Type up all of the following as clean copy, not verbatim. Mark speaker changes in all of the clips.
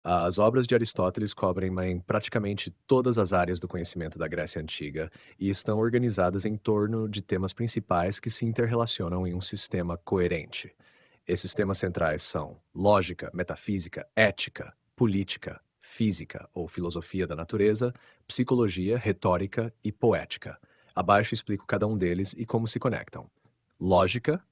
Speaker 1: As obras de Aristóteles cobrem praticamente todas as áreas do conhecimento da Grécia Antiga e estão organizadas em torno de temas principais que se interrelacionam em um sistema coerente. Esses temas centrais são lógica, metafísica, ética, política, física ou filosofia da natureza, psicologia, retórica e poética. Abaixo explico cada um deles e como se conectam. Lógica.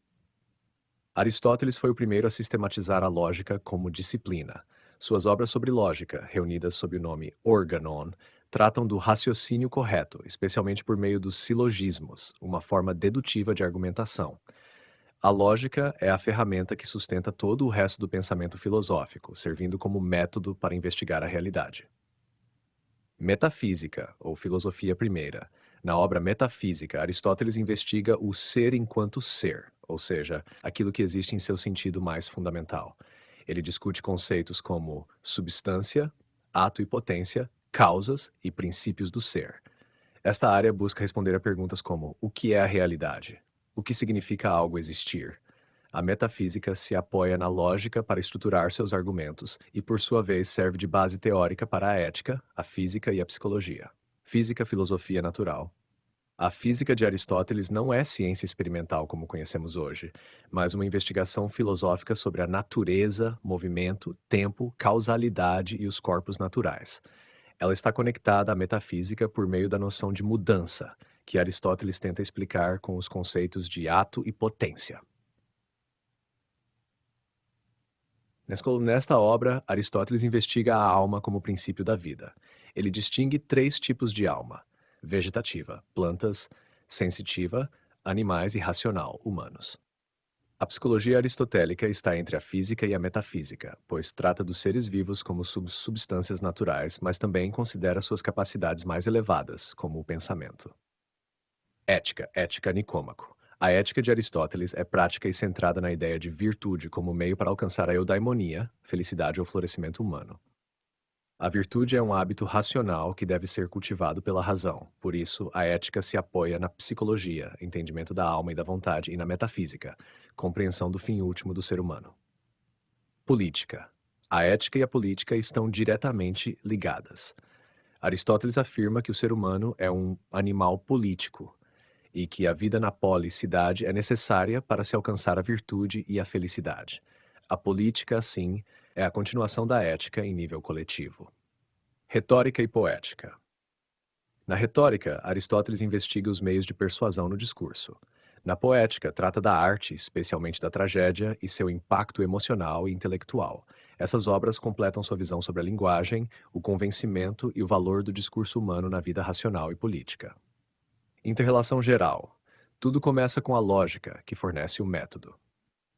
Speaker 1: Aristóteles foi o primeiro a sistematizar a lógica como disciplina. Suas obras sobre lógica, reunidas sob o nome Organon, tratam do raciocínio correto, especialmente por meio dos silogismos, uma forma dedutiva de argumentação. A lógica é a ferramenta que sustenta todo o resto do pensamento filosófico, servindo como método para investigar a realidade. Metafísica, ou filosofia primeira. Na obra Metafísica, Aristóteles investiga o ser enquanto ser, ou seja, aquilo que existe em seu sentido mais fundamental. Ele discute conceitos como substância, ato e potência, causas e princípios do ser. Esta área busca responder a perguntas como: o que é a realidade? O que significa algo existir? A metafísica se apoia na lógica para estruturar seus argumentos e, por sua vez, serve de base teórica para a ética, a física e a psicologia. Física, filosofia natural. A física de Aristóteles não é ciência experimental como conhecemos hoje, mas uma investigação filosófica sobre a natureza, movimento, tempo, causalidade e os corpos naturais. Ela está conectada à metafísica por meio da noção de mudança, que Aristóteles tenta explicar com os conceitos de ato e potência. Nesta obra, Aristóteles investiga a alma como princípio da vida. Ele distingue três tipos de alma: vegetativa, plantas, sensitiva, animais e racional, humanos. A psicologia aristotélica está entre a física e a metafísica, pois trata dos seres vivos como substâncias naturais, mas também considera suas capacidades mais elevadas, como o pensamento. Ética Nicômaco. A ética de Aristóteles é prática e centrada na ideia de virtude como meio para alcançar a eudaimonia, felicidade ou florescimento humano. A virtude é um hábito racional que deve ser cultivado pela razão. Por isso, a ética se apoia na psicologia, entendimento da alma e da vontade, e na metafísica, compreensão do fim último do ser humano. Política. A ética e a política estão diretamente ligadas. Aristóteles afirma que o ser humano é um animal político e que a vida na polis-cidade é necessária para se alcançar a virtude e a felicidade. A política, assim, é a continuação da ética em nível coletivo. Retórica e poética. Na retórica, Aristóteles investiga os meios de persuasão no discurso. Na poética, trata da arte, especialmente da tragédia, e seu impacto emocional e intelectual. Essas obras completam sua visão sobre a linguagem, o convencimento e o valor do discurso humano na vida racional e política. Interrelação geral. Tudo começa com a lógica, que fornece o método.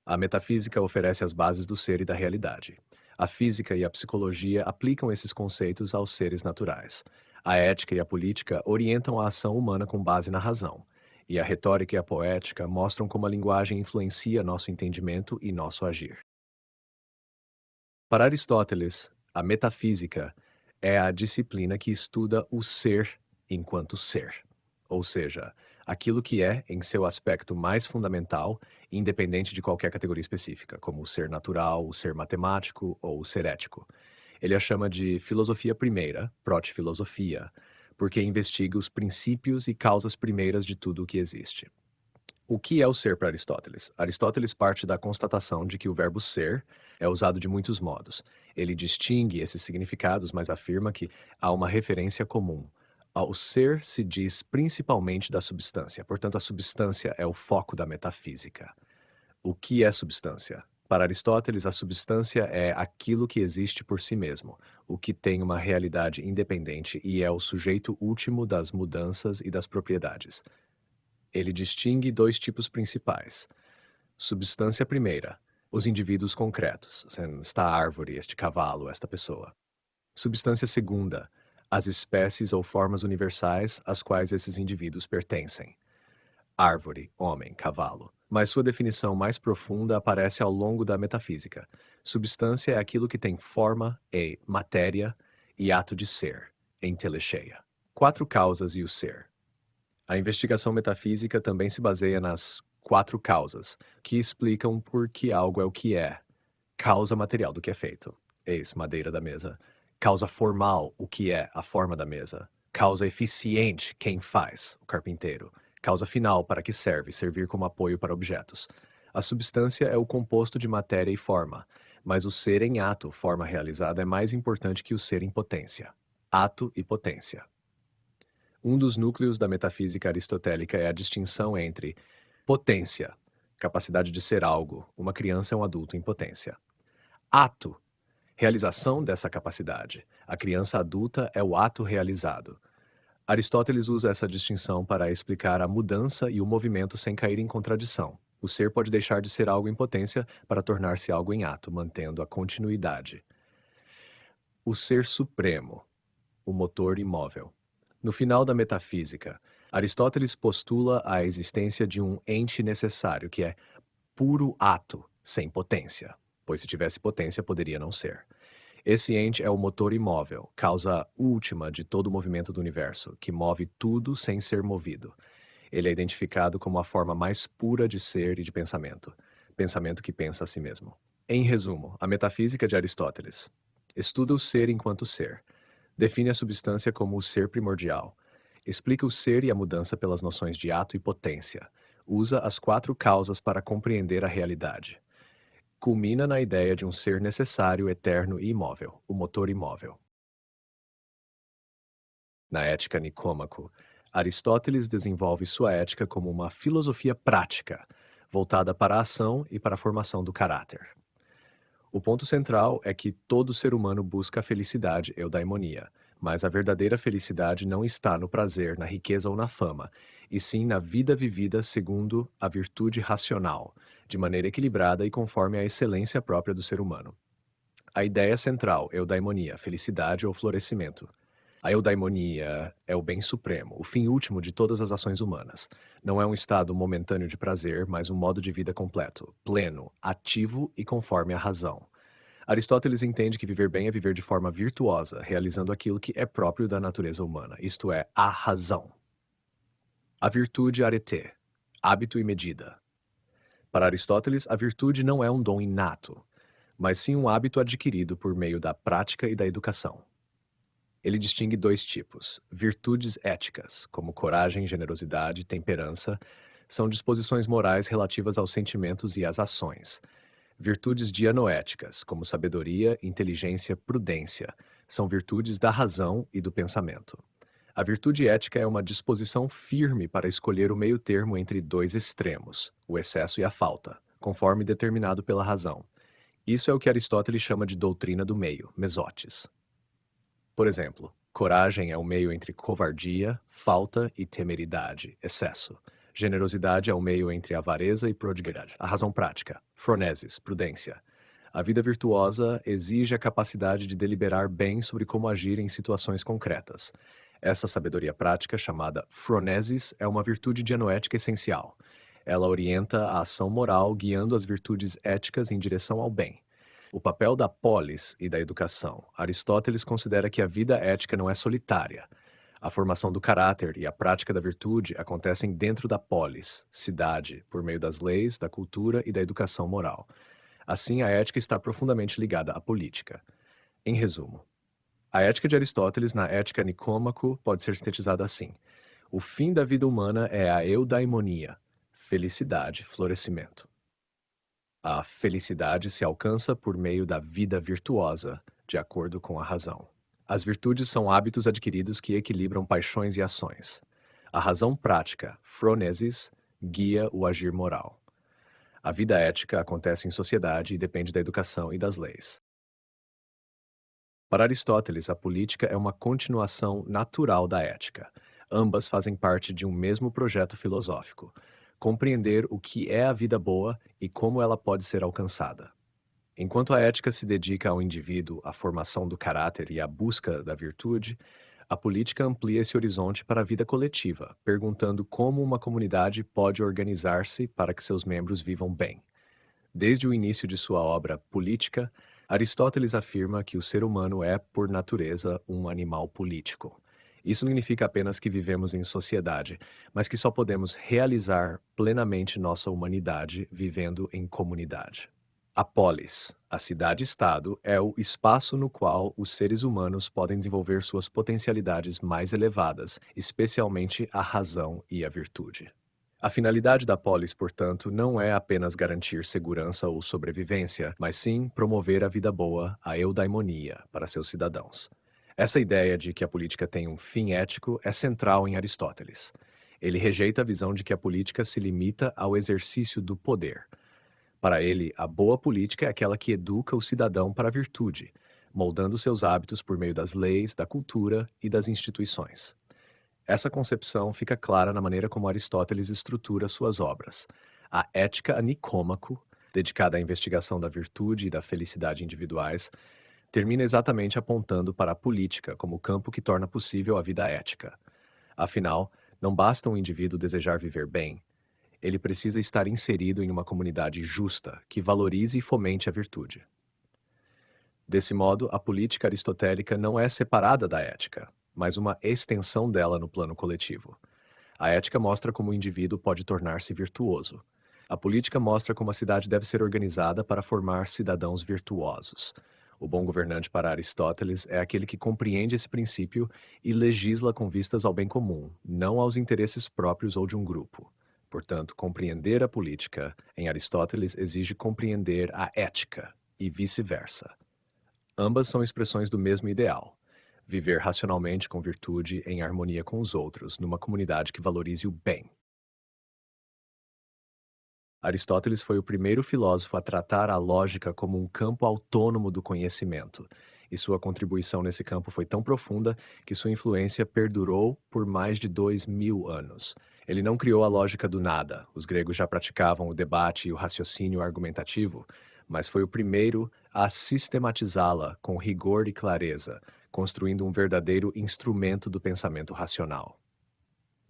Speaker 1: A metafísica oferece as bases do ser e da realidade. A física e a psicologia aplicam esses conceitos aos seres naturais. A ética e a política orientam a ação humana com base na razão. E a retórica e a poética mostram como a linguagem influencia nosso entendimento e nosso agir. Para Aristóteles, a metafísica é a disciplina que estuda o ser enquanto ser, ou seja, aquilo que é, em seu aspecto mais fundamental, independente de qualquer categoria específica, como o ser natural, o ser matemático ou o ser ético. Ele a chama de filosofia primeira, proto-filosofia, porque investiga os princípios e causas primeiras de tudo o que existe. O que é o ser para Aristóteles? Aristóteles parte da constatação de que o verbo ser é usado de muitos modos. Ele distingue esses significados, mas afirma que há uma referência comum. Ao ser se diz principalmente da substância, portanto, a substância é o foco da metafísica. O que é substância? Para Aristóteles, a substância é aquilo que existe por si mesmo, o que tem uma realidade independente e é o sujeito último das mudanças e das propriedades. Ele distingue dois tipos principais. Substância primeira, os indivíduos concretos, sendo esta árvore, este cavalo, esta pessoa. Substância segunda, as espécies ou formas universais às quais esses indivíduos pertencem. Árvore, homem, cavalo. Mas sua definição mais profunda aparece ao longo da metafísica. Substância é aquilo que tem forma e matéria e ato de ser, entelecheia. Quatro causas e o ser. A investigação metafísica também se baseia nas quatro causas, que explicam por que algo é o que é, causa material do que é feito. ex, madeira da mesa. Causa formal, o que é a forma da mesa. Causa eficiente, quem faz, o carpinteiro. Causa final, para que serve, servir como apoio para objetos. A substância é o composto de matéria e forma, mas o ser em ato, forma realizada, é mais importante que o ser em potência. Ato e potência. Um dos núcleos da metafísica aristotélica é a distinção entre potência, capacidade de ser algo, uma criança é um adulto em potência. Ato, realização dessa capacidade. A criança adulta é o ato realizado. Aristóteles usa essa distinção para explicar a mudança e o movimento sem cair em contradição. O ser pode deixar de ser algo em potência para tornar-se algo em ato, mantendo a continuidade. O ser supremo, o motor imóvel. No final da metafísica, Aristóteles postula a existência de um ente necessário, que é puro ato, sem potência, pois se tivesse potência poderia não ser. Esse ente é o motor imóvel, causa última de todo o movimento do universo, que move tudo sem ser movido. Ele é identificado como a forma mais pura de ser e de pensamento, pensamento que pensa a si mesmo. Em resumo, a metafísica de Aristóteles estuda o ser enquanto ser, define a substância como o ser primordial, explica o ser e a mudança pelas noções de ato e potência, usa as quatro causas para compreender a realidade. Culmina na ideia de um ser necessário, eterno e imóvel, o motor imóvel. Na Ética Nicômaco, Aristóteles desenvolve sua ética como uma filosofia prática, voltada para a ação e para a formação do caráter. O ponto central é que todo ser humano busca a felicidade, eudaimonia, mas a verdadeira felicidade não está no prazer, na riqueza ou na fama, e sim na vida vivida segundo a virtude racional, de maneira equilibrada e conforme a excelência própria do ser humano. A ideia central, eudaimonia, felicidade ou florescimento. A eudaimonia é o bem supremo, o fim último de todas as ações humanas. Não é um estado momentâneo de prazer, mas um modo de vida completo, pleno, ativo e conforme à razão. Aristóteles entende que viver bem é viver de forma virtuosa, realizando aquilo que é próprio da natureza humana, isto é, a razão. A virtude arete, hábito e medida. Para Aristóteles, a virtude não é um dom inato, mas sim um hábito adquirido por meio da prática e da educação. Ele distingue dois tipos: virtudes éticas, como coragem, generosidade, temperança, são disposições morais relativas aos sentimentos e às ações. Virtudes dianoéticas, como sabedoria, inteligência, prudência, são virtudes da razão e do pensamento. A virtude ética é uma disposição firme para escolher o meio-termo entre dois extremos, o excesso e a falta, conforme determinado pela razão. Isso é o que Aristóteles chama de doutrina do meio, mesotes. Por exemplo, coragem é o meio entre covardia, falta e temeridade, excesso. Generosidade é o meio entre avareza e prodigalidade. A razão prática, phronesis, prudência. A vida virtuosa exige a capacidade de deliberar bem sobre como agir em situações concretas. Essa sabedoria prática, chamada phronesis, é uma virtude dianoética essencial. Ela orienta a ação moral, guiando as virtudes éticas em direção ao bem. O papel da polis e da educação. Aristóteles considera que a vida ética não é solitária. A formação do caráter e a prática da virtude acontecem dentro da polis, cidade, por meio das leis, da cultura e da educação moral. Assim, a ética está profundamente ligada à política. Em resumo, a ética de Aristóteles na Ética Nicômaco pode ser sintetizada assim: o fim da vida humana é a eudaimonia, felicidade, florescimento. A felicidade se alcança por meio da vida virtuosa, de acordo com a razão. As virtudes são hábitos adquiridos que equilibram paixões e ações. A razão prática, phronesis, guia o agir moral. A vida ética acontece em sociedade e depende da educação e das leis. Para Aristóteles, a política é uma continuação natural da ética. Ambas fazem parte de um mesmo projeto filosófico: compreender o que é a vida boa e como ela pode ser alcançada. Enquanto a ética se dedica ao indivíduo, à formação do caráter e à busca da virtude, a política amplia esse horizonte para a vida coletiva, perguntando como uma comunidade pode organizar-se para que seus membros vivam bem. Desde o início de sua obra Política, Aristóteles afirma que o ser humano é, por natureza, um animal político. Isso não significa apenas que vivemos em sociedade, mas que só podemos realizar plenamente nossa humanidade vivendo em comunidade. A polis, A cidade-estado é o espaço no qual os seres humanos podem desenvolver suas potencialidades mais elevadas, especialmente a razão e a virtude. A finalidade da polis, portanto, não é apenas garantir segurança ou sobrevivência, mas sim promover a vida boa, a eudaimonia, para seus cidadãos. Essa ideia de que a política tem um fim ético é central em Aristóteles. Ele rejeita a visão de que a política se limita ao exercício do poder. Para ele, a boa política é aquela que educa o cidadão para a virtude, moldando seus hábitos por meio das leis, da cultura e das instituições. Essa concepção fica clara na maneira como Aristóteles estrutura suas obras. A Ética a Nicômaco, dedicada à investigação da virtude e da felicidade individuais, termina exatamente apontando para a política como o campo que torna possível a vida ética. Afinal, não basta um indivíduo desejar viver bem, ele precisa estar inserido em uma comunidade justa que valorize e fomente a virtude. Desse modo, a política aristotélica não é separada da ética, mas uma extensão dela no plano coletivo. A ética mostra como o indivíduo pode tornar-se virtuoso. A política mostra como a cidade deve ser organizada para formar cidadãos virtuosos. O bom governante para Aristóteles é aquele que compreende esse princípio e legisla com vistas ao bem comum, não aos interesses próprios ou de um grupo. Portanto, compreender a política em Aristóteles exige compreender a ética, e vice-versa. Ambas são expressões do mesmo ideal: viver racionalmente com virtude em harmonia com os outros, numa comunidade que valorize o bem. Aristóteles foi o primeiro filósofo a tratar a lógica como um campo autônomo do conhecimento, e sua contribuição nesse campo foi tão profunda que sua influência perdurou por mais de 2000 anos. Ele não criou a lógica do nada, os gregos já praticavam o debate e o raciocínio argumentativo, mas foi o primeiro a sistematizá-la com rigor e clareza, construindo um verdadeiro instrumento do pensamento racional.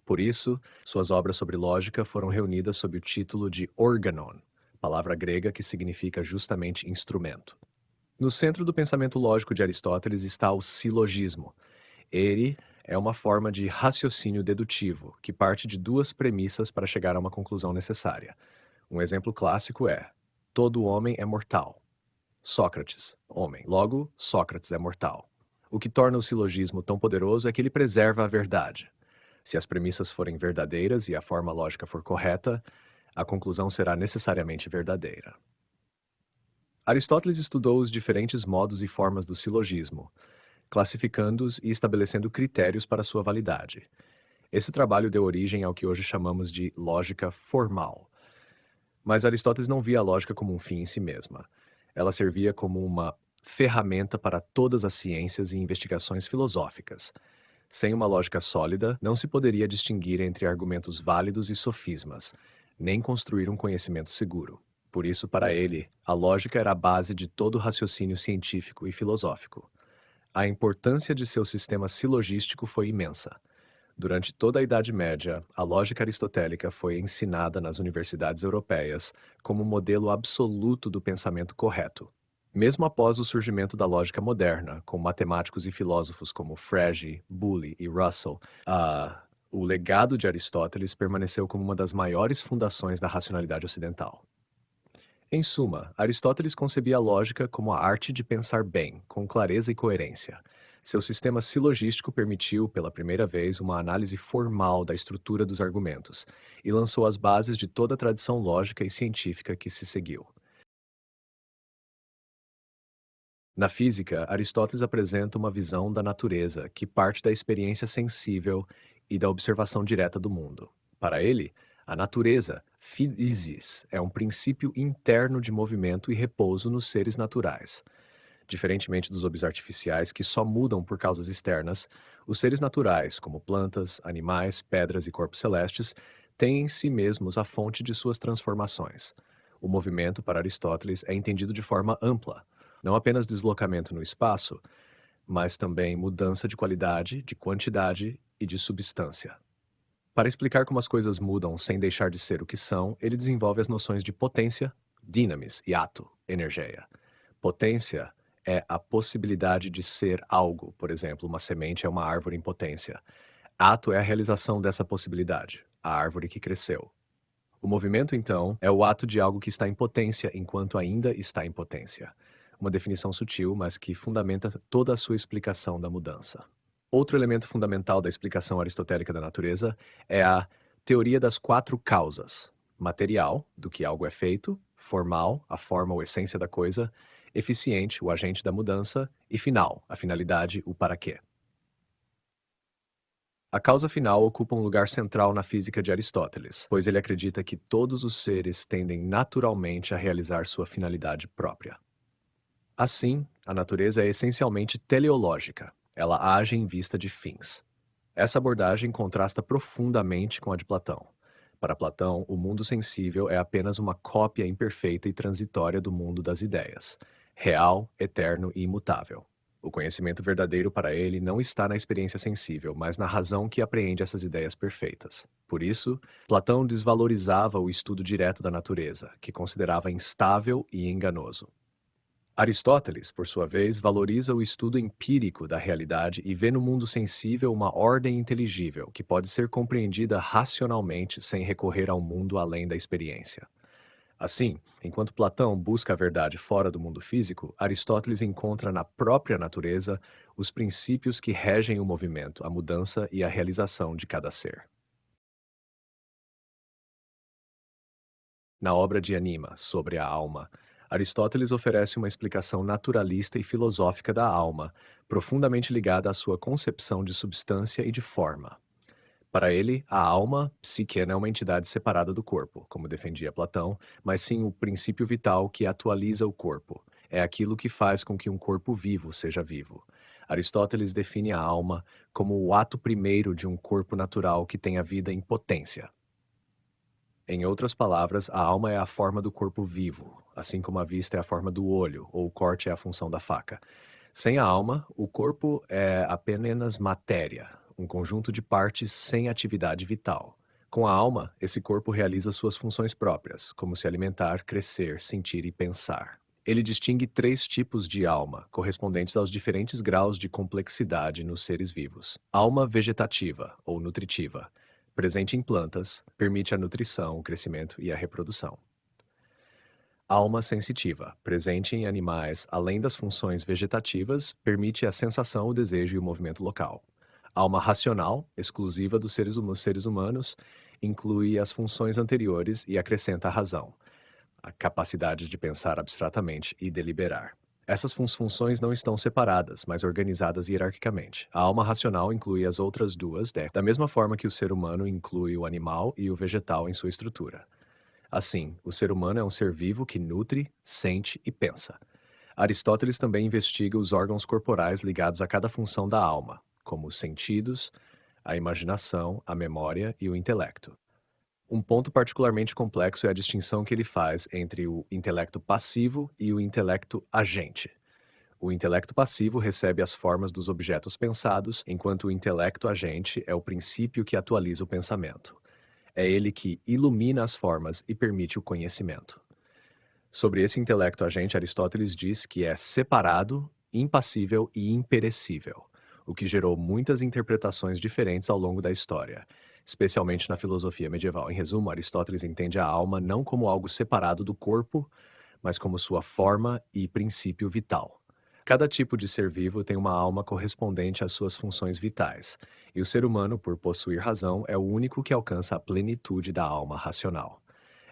Speaker 1: Por isso, suas obras sobre lógica foram reunidas sob o título de organon, palavra grega que significa justamente instrumento. No centro do pensamento lógico de Aristóteles está o silogismo. Ele é uma forma de raciocínio dedutivo, que parte de duas premissas para chegar a uma conclusão necessária. Um exemplo clássico é: todo homem é mortal. Sócrates, homem. Logo, Sócrates é mortal. O que torna o silogismo tão poderoso é que ele preserva a verdade. Se as premissas forem verdadeiras e a forma lógica for correta, a conclusão será necessariamente verdadeira. Aristóteles estudou os diferentes modos e formas do silogismo, classificando-os e estabelecendo critérios para sua validade. Esse trabalho deu origem ao que hoje chamamos de lógica formal. Mas Aristóteles não via a lógica como um fim em si mesma. Ela servia como uma ferramenta para todas as ciências e investigações filosóficas. Sem uma lógica sólida, não se poderia distinguir entre argumentos válidos e sofismas, nem construir um conhecimento seguro. Por isso, para ele, a lógica era a base de todo raciocínio científico e filosófico. A importância de seu sistema silogístico foi imensa. Durante toda a Idade Média, a lógica aristotélica foi ensinada nas universidades europeias como modelo absoluto do pensamento correto. Mesmo após o surgimento da lógica moderna, com matemáticos e filósofos como Frege, Bully e Russell, o legado de Aristóteles permaneceu como uma das maiores fundações da racionalidade ocidental. Em suma, Aristóteles concebia a lógica como a arte de pensar bem, com clareza e coerência. Seu sistema silogístico permitiu, pela primeira vez, uma análise formal da estrutura dos argumentos e lançou as bases de toda a tradição lógica e científica que se seguiu. Na física, Aristóteles apresenta uma visão da natureza que parte da experiência sensível e da observação direta do mundo. Para ele, a natureza, physis, é um princípio interno de movimento e repouso nos seres naturais. Diferentemente dos obs artificiais que só mudam por causas externas, os seres naturais, como plantas, animais, pedras e corpos celestes, têm em si mesmos a fonte de suas transformações. O movimento, para Aristóteles, é entendido de forma ampla, não apenas deslocamento no espaço, mas também mudança de qualidade, de quantidade e de substância. Para explicar como as coisas mudam sem deixar de ser o que são, ele desenvolve as noções de potência, dynamis e ato, energeia. Potência é a possibilidade de ser algo, por exemplo, uma semente é uma árvore em potência. Ato é a realização dessa possibilidade, a árvore que cresceu. O movimento, então, é o ato de algo que está em potência enquanto ainda está em potência. uma definição sutil, mas que fundamenta toda a sua explicação da mudança. Outro elemento fundamental da explicação aristotélica da natureza é a teoria das quatro causas: material, do que algo é feito; formal, a forma ou essência da coisa; eficiente, o agente da mudança; e final, a finalidade, o para quê. A causa final ocupa um lugar central na física de Aristóteles, pois ele acredita que todos os seres tendem naturalmente a realizar sua finalidade própria. Assim, a natureza é essencialmente teleológica. Ela age em vista de fins. Essa abordagem contrasta profundamente com a de Platão. Para Platão, o mundo sensível é apenas uma cópia imperfeita e transitória do mundo das ideias, real, eterno e imutável. O conhecimento verdadeiro para ele não está na experiência sensível, mas na razão que apreende essas ideias perfeitas. Por isso, Platão desvalorizava o estudo direto da natureza, que considerava instável e enganoso. Aristóteles, por sua vez, valoriza o estudo empírico da realidade e vê no mundo sensível uma ordem inteligível que pode ser compreendida racionalmente sem recorrer ao mundo além da experiência. Assim, enquanto Platão busca a verdade fora do mundo físico, Aristóteles encontra na própria natureza os princípios que regem o movimento, a mudança e a realização de cada ser. Na obra de Anima, sobre a alma, Aristóteles oferece uma explicação naturalista e filosófica da alma, profundamente ligada à sua concepção de substância e de forma. Para ele, a alma, psique, não é uma entidade separada do corpo, como defendia Platão, mas sim o princípio vital que atualiza o corpo. É aquilo que faz com que um corpo vivo seja vivo. Aristóteles define a alma como o ato primeiro de um corpo natural que tem a vida em potência. Em outras palavras, a alma é a forma do corpo vivo, assim como a vista é a forma do olho, ou o corte é a função da faca. Sem a alma, o corpo é apenas matéria, um conjunto de partes sem atividade vital. Com a alma, esse corpo realiza suas funções próprias, como se alimentar, crescer, sentir e pensar. Ele distingue três tipos de alma, correspondentes aos diferentes graus de complexidade nos seres vivos. Alma vegetativa, ou nutritiva, presente em plantas, permite a nutrição, o crescimento e a reprodução. Alma sensitiva, presente em animais, além das funções vegetativas, permite a sensação, o desejo e o movimento local. Alma racional, exclusiva dos seres humanos, inclui as funções anteriores e acrescenta a razão, a capacidade de pensar abstratamente e deliberar. Essas funções não estão separadas, mas organizadas hierarquicamente. A alma racional inclui as outras duas, da mesma forma que o ser humano inclui o animal e o vegetal em sua estrutura. Assim, o ser humano é um ser vivo que nutre, sente e pensa. Aristóteles também investiga os órgãos corporais ligados a cada função da alma, como os sentidos, a imaginação, a memória e o intelecto. Um ponto particularmente complexo é a distinção que ele faz entre o intelecto passivo e o intelecto agente. O intelecto passivo recebe as formas dos objetos pensados, enquanto o intelecto agente é o princípio que atualiza o pensamento. É ele que ilumina as formas e permite o conhecimento. Sobre esse intelecto agente, Aristóteles diz que é separado, impassível e imperecível, o que gerou muitas interpretações diferentes ao longo da história, especialmente na filosofia medieval. Em resumo, Aristóteles entende a alma não como algo separado do corpo, mas como sua forma e princípio vital. Cada tipo de ser vivo tem uma alma correspondente às suas funções vitais, e o ser humano, por possuir razão, é o único que alcança a plenitude da alma racional.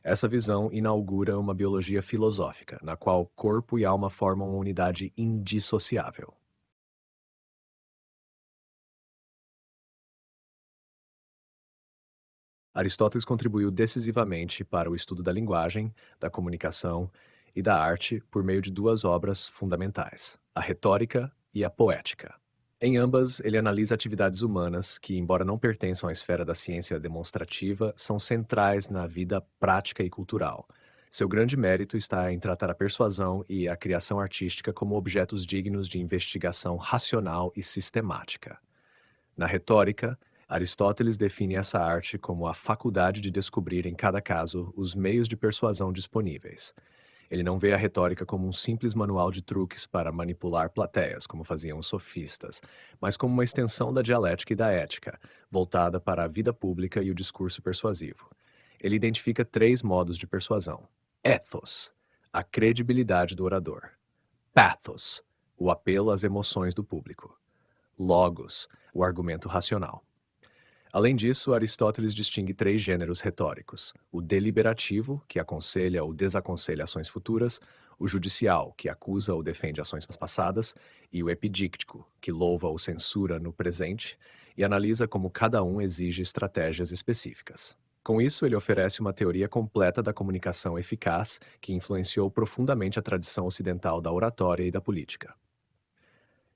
Speaker 1: Essa visão inaugura uma biologia filosófica, na qual corpo e alma formam uma unidade indissociável. Aristóteles contribuiu decisivamente para o estudo da linguagem, da comunicação e da arte por meio de duas obras fundamentais: a retórica e a poética. Em ambas, ele analisa atividades humanas que, embora não pertençam à esfera da ciência demonstrativa, são centrais na vida prática e cultural. Seu grande mérito está em tratar a persuasão e a criação artística como objetos dignos de investigação racional e sistemática. Na retórica, Aristóteles define essa arte como a faculdade de descobrir em cada caso os meios de persuasão disponíveis. Ele não vê a retórica como um simples manual de truques para manipular plateias, como faziam os sofistas, mas como uma extensão da dialética e da ética, voltada para a vida pública e o discurso persuasivo. Ele identifica três modos de persuasão: ethos, a credibilidade do orador; Pathos, o apelo às emoções do público. Logos, o argumento racional. Além disso, Aristóteles distingue três gêneros retóricos: o deliberativo, que aconselha ou desaconselha ações futuras, o judicial, que acusa ou defende ações passadas, e o epidíctico, que louva ou censura no presente e analisa como cada um exige estratégias específicas. Com isso, ele oferece uma teoria completa da comunicação eficaz que influenciou profundamente a tradição ocidental da oratória e da política.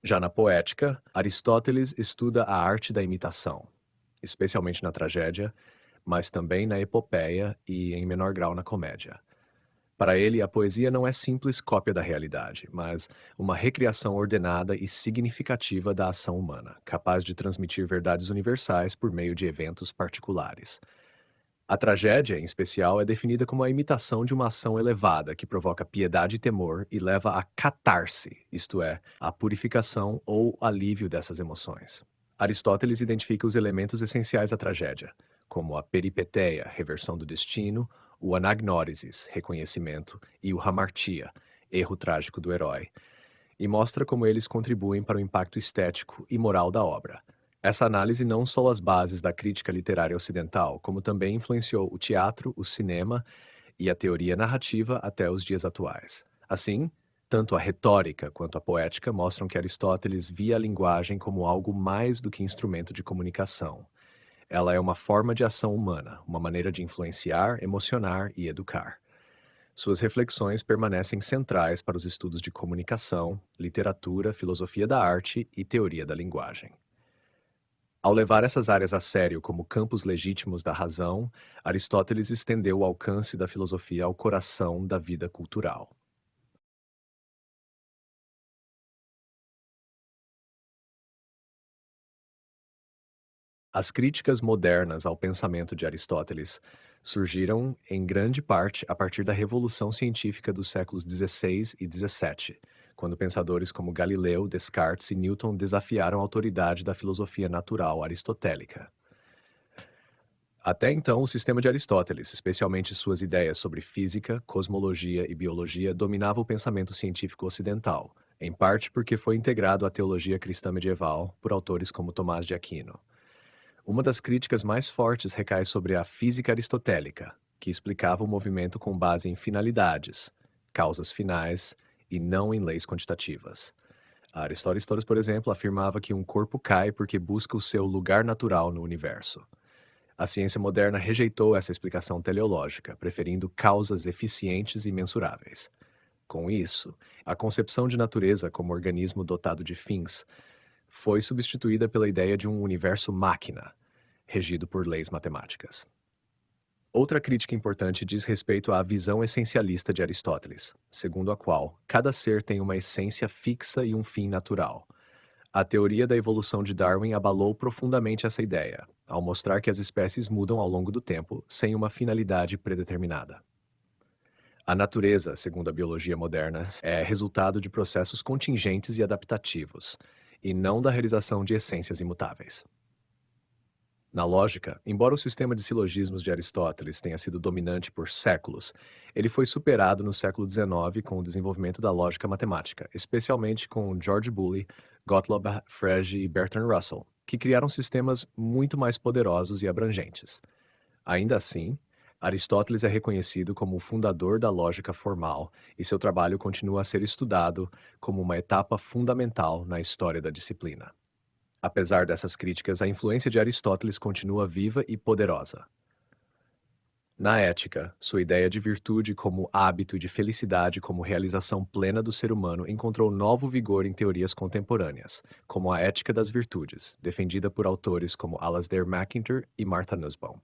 Speaker 1: Já na poética, Aristóteles estuda a arte da imitação, especialmente na tragédia, mas também na epopeia e, em menor grau, na comédia. Para ele, a poesia não é simples cópia da realidade, mas uma recriação ordenada e significativa da ação humana, capaz de transmitir verdades universais por meio de eventos particulares. A tragédia, em especial, é definida como a imitação de uma ação elevada que provoca piedade e temor e leva à catarse, isto é, à purificação ou alívio dessas emoções. Aristóteles identifica os elementos essenciais da tragédia, como a peripeteia, reversão do destino, o anagnórisis, reconhecimento, e o hamartia, erro trágico do herói, e mostra como eles contribuem para o impacto estético e moral da obra. Essa análise não só as bases da crítica literária ocidental, como também influenciou o teatro, o cinema e a teoria narrativa até os dias atuais. Assim, tanto a retórica quanto a poética mostram que Aristóteles via a linguagem como algo mais do que instrumento de comunicação. Ela é uma forma de ação humana, uma maneira de influenciar, emocionar e educar. Suas reflexões permanecem centrais para os estudos de comunicação, literatura, filosofia da arte e teoria da linguagem. Ao levar essas áreas a sério como campos legítimos da razão, Aristóteles estendeu o alcance da filosofia ao coração da vida cultural. As críticas modernas ao pensamento de Aristóteles surgiram, em grande parte, a partir da Revolução Científica dos séculos XVI e XVII, quando pensadores como Galileu, Descartes e Newton desafiaram a autoridade da filosofia natural aristotélica. Até então, o sistema de Aristóteles, especialmente suas ideias sobre física, cosmologia e biologia, dominava o pensamento científico ocidental, em parte porque foi integrado à teologia cristã medieval por autores como Tomás de Aquino. Uma das críticas mais fortes recai sobre a física aristotélica, que explicava o movimento com base em finalidades, causas finais e não em leis quantitativas. Aristóteles, por exemplo, afirmava que um corpo cai porque busca o seu lugar natural no universo. A ciência moderna rejeitou essa explicação teleológica, preferindo causas eficientes e mensuráveis. Com isso, a concepção de natureza como organismo dotado de fins foi substituída pela ideia de um universo máquina, regido por leis matemáticas. Outra crítica importante diz respeito à visão essencialista de Aristóteles, segundo a qual cada ser tem uma essência fixa e um fim natural. A teoria da evolução de Darwin abalou profundamente essa ideia, ao mostrar que as espécies mudam ao longo do tempo sem uma finalidade predeterminada. A natureza, segundo a biologia moderna, é resultado de processos contingentes e adaptativos, e não da realização de essências imutáveis. Na lógica, embora o sistema de silogismos de Aristóteles tenha sido dominante por séculos, ele foi superado no século XIX com o desenvolvimento da lógica matemática, especialmente com George Boole, Gottlob Frege e Bertrand Russell, que criaram sistemas muito mais poderosos e abrangentes. Ainda assim, Aristóteles é reconhecido como o fundador da lógica formal e seu trabalho continua a ser estudado como uma etapa fundamental na história da disciplina. Apesar dessas críticas, a influência de Aristóteles continua viva e poderosa. Na ética, sua ideia de virtude como hábito e de felicidade como realização plena do ser humano encontrou novo vigor em teorias contemporâneas, como a ética das virtudes, defendida por autores como Alasdair MacIntyre e Martha Nussbaum.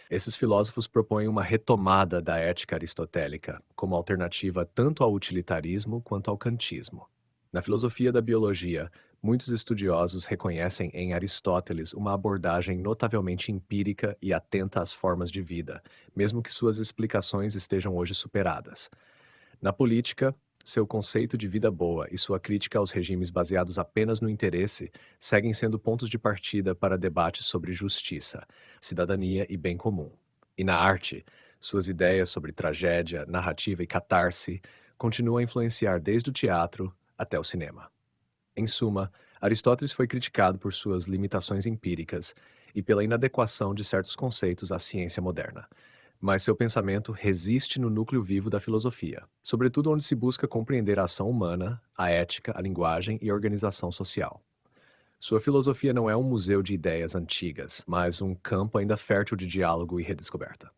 Speaker 1: Esses filósofos propõem uma retomada da ética aristotélica como alternativa tanto ao utilitarismo quanto ao kantismo. Na filosofia da biologia, muitos estudiosos reconhecem em Aristóteles uma abordagem notavelmente empírica e atenta às formas de vida, mesmo que suas explicações estejam hoje superadas. Na política, seu conceito de vida boa e sua crítica aos regimes baseados apenas no interesse seguem sendo pontos de partida para debates sobre justiça, cidadania e bem comum. E na arte, suas ideias sobre tragédia, narrativa e catarse continua a influenciar desde o teatro até o cinema. Em suma, Aristóteles foi criticado por suas limitações empíricas e pela inadequação de certos conceitos à ciência moderna. Mas seu pensamento resiste no núcleo vivo da filosofia, sobretudo onde se busca compreender a ação humana, a ética, a linguagem e a organização social. Sua filosofia não é um museu de ideias antigas, mas um campo ainda fértil de diálogo e redescoberta.